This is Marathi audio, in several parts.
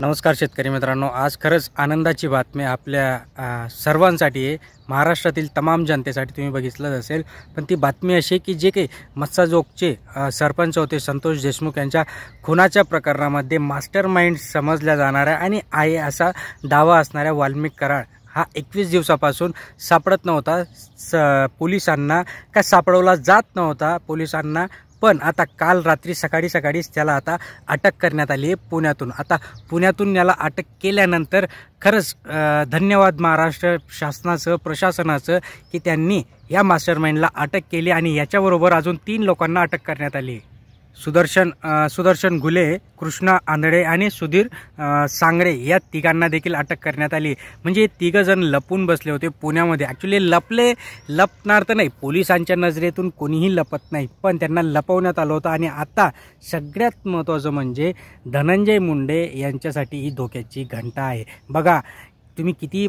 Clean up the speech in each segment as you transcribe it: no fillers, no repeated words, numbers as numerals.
नमस्कार शेतकरी मित्रांनो, आज खरंच आनंदाची बातमी आपल्या सर्वांसाठी आहे. महाराष्ट्रातील तमाम जनतेसाठी तुम्ही बघितलंच असेल. पण ती बातमी अशी की जे काही मस्साजोगचे सरपंच होते संतोष देशमुख यांच्या खुनाच्या प्रकरणामध्ये मास्टर माइंड समजल्या जाणाऱ्या आणि आहे असा दावा असणाऱ्या वाल्मिक कराड हा 21 दिवसापासून सापडत नव्हता पोलिसांना, का सापडवला जात नव्हता पोलिसांना. पण आता काल रात्री सकाळीच त्याला आता अटक करण्यात आली आहे पुण्यातून. आता पुण्यातून याला अटक केल्यानंतर खरंच धन्यवाद महाराष्ट्र शासनाचं, प्रशासनाचं की त्यांनी या मास्टरमाइंडला अटक केली आणि याच्याबरोबर अजून 3 लोकांना अटक करण्यात आली. सुदर्शन घुले, कृष्णा आंधळे आणि सुधीर सांगरे या तिघांना देखील अटक करण्यात आली. म्हणजे 3 जण लपून बसले होते पुण्यामध्ये. ॲक्च्युली लपणार तर नाही, पोलिसांच्या नजरेतून कोणीही लपत नाही, पण त्यांना लपवण्यात आलं होतं. आणि आता सगळ्यात महत्त्वाचं म्हणजे धनंजय मुंडे यांच्यासाठी ही धोक्याची घंटा आहे. बघा, तुम्ही कितीही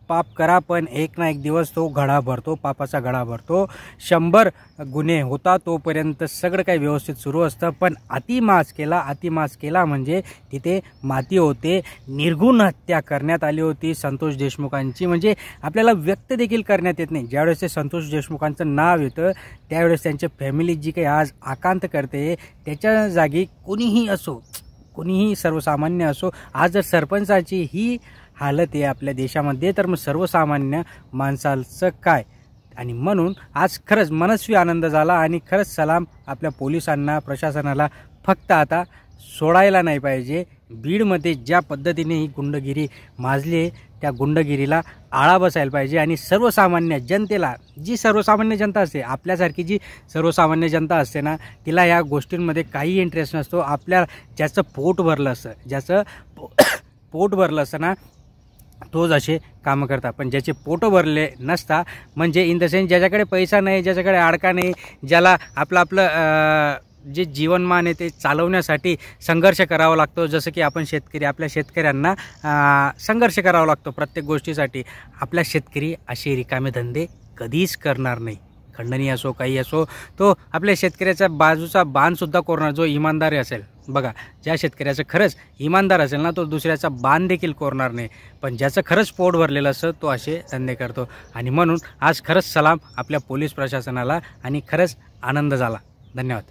पाप करा पण एक ना एक दिवस तो घडा भरतो, पापाचा घडा भरतो. 100 गुन्हे होता तोपर्यंत सगळं काही व्यवस्थित सुरू असतं, पण अति मास केला म्हणजे तिथे माती होते. निर्गुण हत्या करण्यात आली होती संतोष देशमुखांची, म्हणजे आपल्याला व्यक्त देखील करण्यात येत नाही. ज्यावेळेस ते संतोष देशमुखांचं नाव येतं त्यावेळेस त्यांच्या फॅमिली जी काही आज आकांत करते, त्याच्या जागी कोणीही सर्वसामान्य असो, आज जर सरपंचाची ही हालत आहे आपल्या देशामध्ये, तर मग सर्वसामान्य माणसाचं काय. आणि म्हणून आज खरंच मनस्वी आनंद झाला आणि खरंच सलाम आपल्या पोलिसांना, प्रशासनाला. फक्त आता सोडायला नाही पाहिजे. बीडमध्ये ज्या पद्धतीने ही गुंडगिरी माजली आहे त्या गुंडगिरीला आळा बसायला पाहिजे. आणि सर्वसामान्य जनतेला, जी सर्वसामान्य जनता असते, आपल्यासारखी जी सर्वसामान्य जनता असते ना, तिला या गोष्टींमध्ये काही इंटरेस्ट नसतो. आपल्या ज्याचं पोट भरलं असतं ना, तोच असे कामं करता. पण ज्याचे पोटं भरले नसता, म्हणजे इन द सेन्स ज्याच्याकडे पैसा नाही, ज्याच्याकडे आडका नाही, ज्याला आपलं जे जीवनमान आहे ते चालवण्यासाठी संघर्ष करावा लागतो. जसं की आपण आपल्या शेतकऱ्यांना संघर्ष करावा लागतो प्रत्येक गोष्टीसाठी. आपल्या शेतकरी असे रिकामे धंदे कधीच करणार नाही. खंडणी असो, काही असो, तो आपल्या शेतकऱ्याच्या बाजूचा बाणसुद्धा कोरणार जो इमानदार असेल. बघा, ज्या शेतकऱ्याचं खरंच इमानदार असेल ना, तो दुसऱ्याचा बाण देखील कोरणार नाही. पण ज्याचं खरंच पोट भरलेलं असतं तो असे धंदे करतो. आणि म्हणून आज खरंच सलाम आपल्या पोलीस प्रशासनाला आणि खरंच आनंद झाला. धन्यवाद.